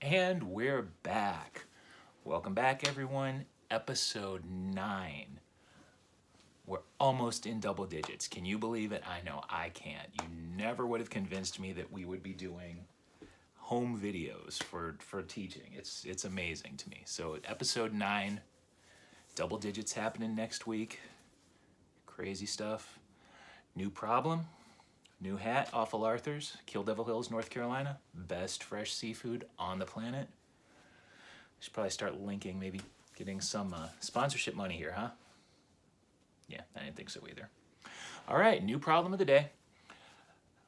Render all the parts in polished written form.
And we're back. Welcome back, everyone. Episode 9. We're almost in double digits. Can you believe it? I know I can't. You never would have convinced me that we would be doing home videos for teaching. It's amazing to me. So episode 9, double digits happening next week. Crazy stuff. New problem. New hat, Awful Arthur's, Kill Devil Hills, North Carolina. Best fresh seafood on the planet. Should probably start linking, maybe getting some sponsorship money here, huh? Yeah, I didn't think so either. All right, new problem of the day.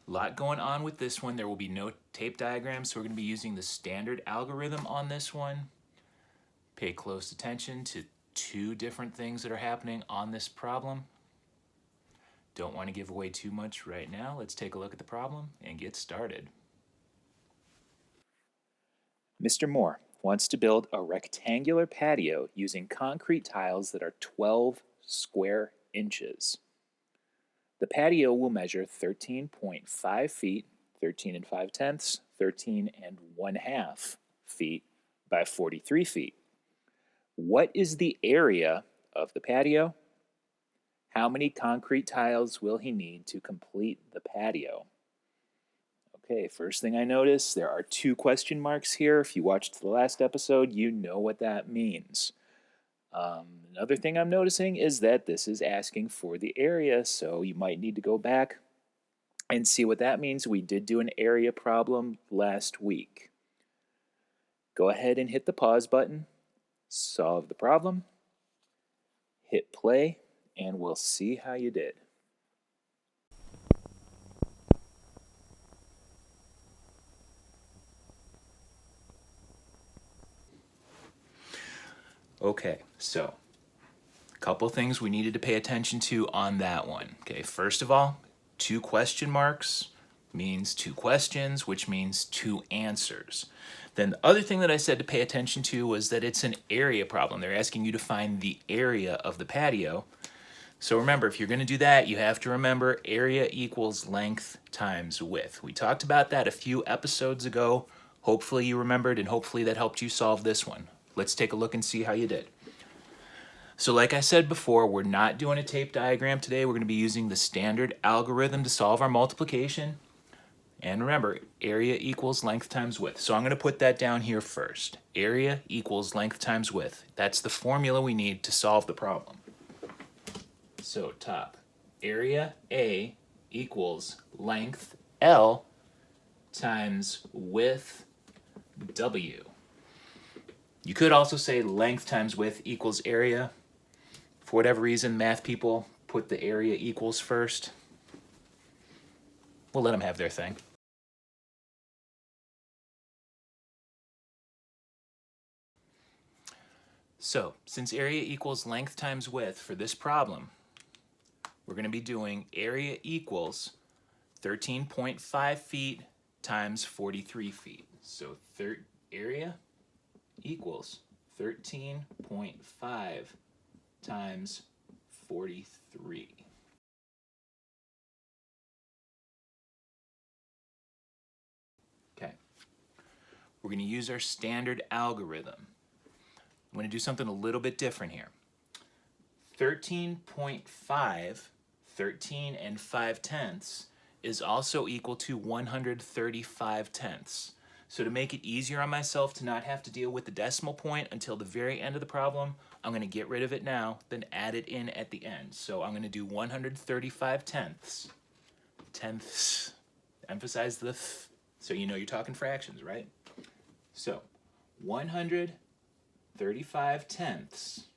A lot going on with this one. There will be no tape diagrams, so we're going to be using the standard algorithm on this one. Pay close attention to two different things that are happening on this problem. Don't want to give away too much right now. Let's take a look at the problem and get started. Mr. Moore wants to build a rectangular patio using concrete tiles that are 12 square inches. The patio will measure 13.5 feet, 13 and 5 tenths, 13 and 1/2 feet by 43 feet. What is the area of the patio? How many concrete tiles will he need to complete the patio? Okay, first thing I notice, there are 2 question marks here. If you watched the last episode, you know what that means. Another thing I'm noticing is that this is asking for the area, so you might need to go back and see what that means. We did do an area problem last week. Go ahead and hit the pause button, solve the problem, hit play, and we'll see how you did. Okay, so a couple things we needed to pay attention to on that one. Okay, first of all, 2 question marks means 2 questions, which means 2 answers. Then the other thing that I said to pay attention to was that it's an area problem. They're asking you to find the area of the patio. So remember, if you're going to do that, you have to remember area equals length times width. We talked about that a few episodes ago. Hopefully you remembered, and hopefully that helped you solve this one. Let's take a look and see how you did. So like I said before, we're not doing a tape diagram today. We're going to be using the standard algorithm to solve our multiplication. And remember, area equals length times width. So I'm going to put that down here first. Area equals length times width. That's the formula we need to solve the problem. So top, area A equals length L times width W. You could also say length times width equals area. For whatever reason, math people put the area equals first. We'll let them have their thing. So, since area equals length times width for this problem, we're going to be doing area equals 13.5 feet times 43 feet. So area equals 13.5 times 43. Okay. We're going to use our standard algorithm. I'm going to do something a little bit different here. 13.5, 13 and 5 tenths, is also equal to 135 tenths. So to make it easier on myself to not have to deal with the decimal point until the very end of the problem, I'm going to get rid of it now, then add it in at the end. So I'm going to do 135 tenths. Tenths, emphasize the th, so you know you're talking fractions, right? So 135 tenths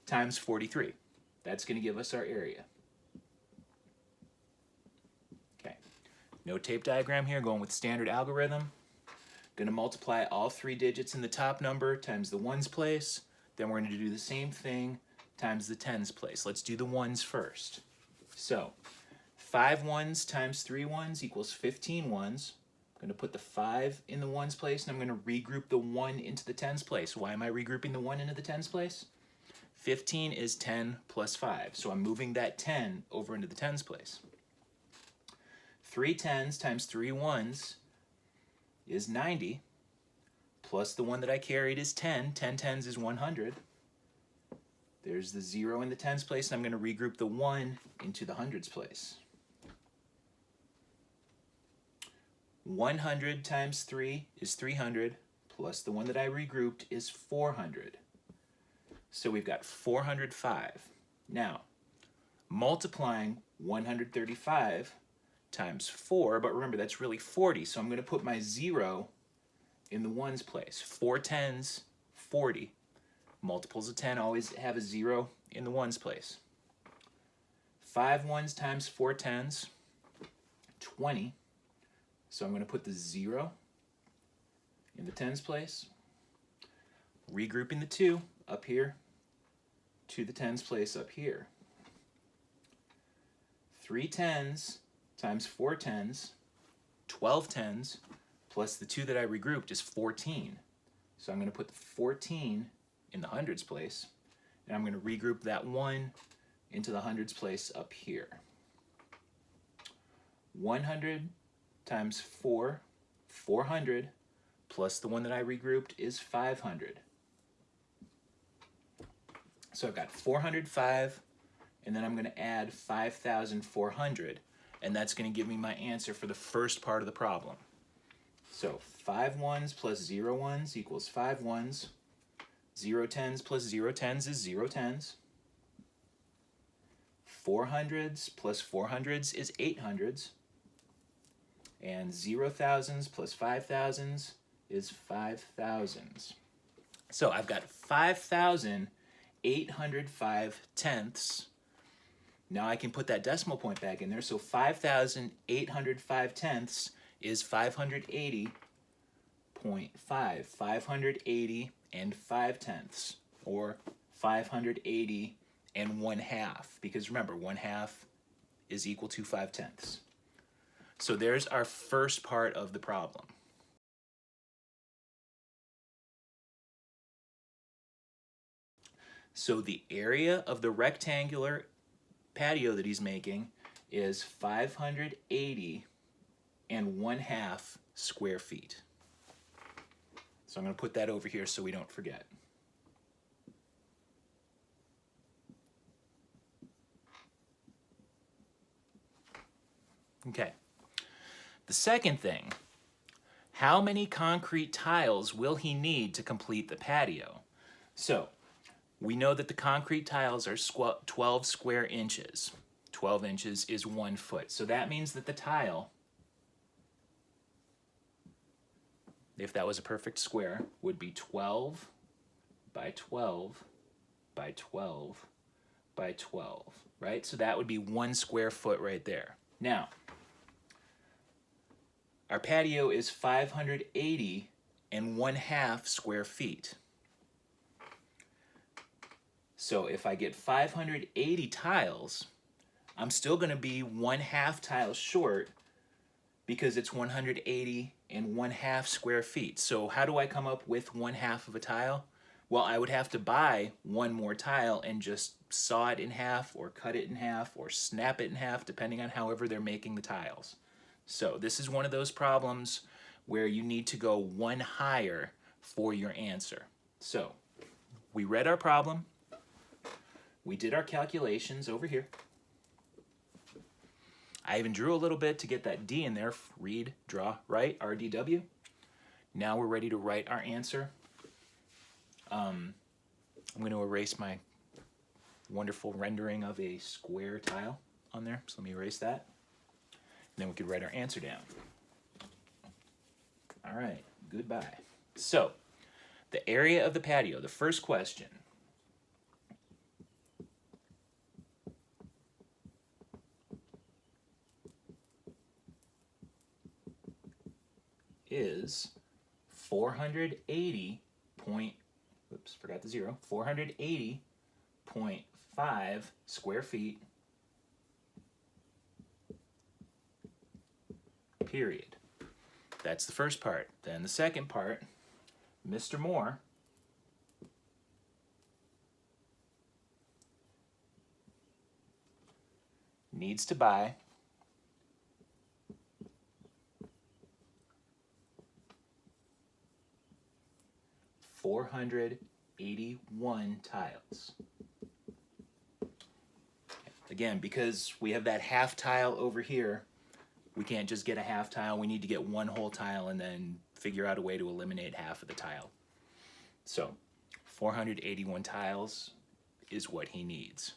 times 43. That's going to give us our area. Okay, no tape diagram here, going with standard algorithm. Going to multiply all 3 digits in the top number times the ones place. Then we're going to do the same thing times the tens place. Let's do the ones first. So 5 ones times 3 ones equals 15 ones. I'm going to put the 5 in the ones place, and I'm going to regroup the 1 into the tens place. Why am I regrouping the 1 into the tens place? 15 is 10 plus 5, so I'm moving that 10 over into the tens place. 3 tens times 3 ones is 90, plus the one that I carried is 10. 10 tens is 100. There's the 0 in the tens place, and I'm going to regroup the 1 into the hundreds place. 100 times 3 is 300, plus the one that I regrouped is 400. So we've got 405. Now, multiplying 135 times 4, but remember that's really 40, so I'm going to put my 0 in the ones place. 4 tens, 40. Multiples of 10 always have a 0 in the ones place. 5 ones times 4 tens, 20. So I'm going to put the 0 in the tens place. Regrouping the 2 up here to the tens place up here. 3 tens times 4 tens, 12 tens, plus the 2 that I regrouped is 14. So I'm going to put the 14 in the hundreds place, and I'm going to regroup that 1 into the hundreds place up here. 100 times 4, 400, plus the one that I regrouped is 500. So I've got 405, and then I'm going to add 5,400, and that's going to give me my answer for the first part of the problem. So 5 ones plus 0 ones equals 5 ones. 0 tens plus 0 tens is 0 tens. 400s plus 400s is 800s. And 0 thousands plus 5 thousands is 5 thousands. So I've got 5,805 tenths. Now I can put that decimal point back in there. So 5,805 tenths is 580.5. 580 and 5 tenths, or 580 and 1/2, because remember, 1/2 is equal to 5 tenths. So there's our first part of the problem. So the area of the rectangular patio that he's making is 580 and 1/2 square feet. So I'm going to put that over here so we don't forget. Okay. The second thing, how many concrete tiles will he need to complete the patio? So we know that the concrete tiles are 12 square inches. 12 inches is 1 foot. So that means that the tile, if that was a perfect square, would be 12 by 12 by 12 by 12, right? So that would be 1 square foot right there. Now, our patio is 580 and 1/2 square feet. So if I get 580 tiles, I'm still going to be 1/2 tiles short because it's 180 and 1/2 square feet. So how do I come up with 1/2 of a tile? Well, I would have to buy one more tile and just saw it in half or cut it in half or snap it in half, depending on however they're making the tiles. So this is one of those problems where you need to go one higher for your answer. So we read our problem. We did our calculations over here. I even drew a little bit to get that D in there. Read, draw, write, RDW. Now we're ready to write our answer. I'm going to erase my wonderful rendering of a square tile on there. So let me erase that. And then we could write our answer down. All right, goodbye. So, the area of the patio, the first question. Is 480.5 square feet, period. That's the first part. Then the second part, Mr. Moore needs to buy 481 tiles. Again, because we have that half tile over here, we can't just get a half tile. We need to get one whole tile and then figure out a way to eliminate half of the tile. So 481 tiles is what he needs.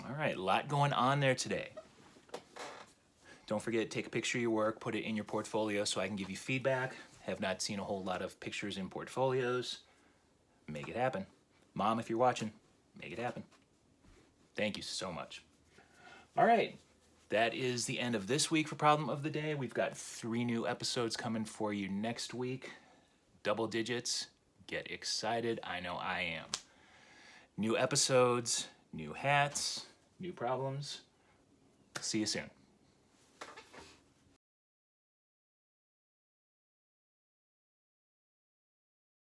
All right, a lot going on there today. Don't forget, take a picture of your work, put it in your portfolio so I can give you feedback. Have not seen a whole lot of pictures in portfolios. Make it happen. Mom, if you're watching, make it happen. Thank you so much. All right, that is the end of this week for Problem of the Day. We've got 3 new episodes coming for you next week. Double digits. Get excited. I know I am. New episodes, new hats, new problems. See you soon.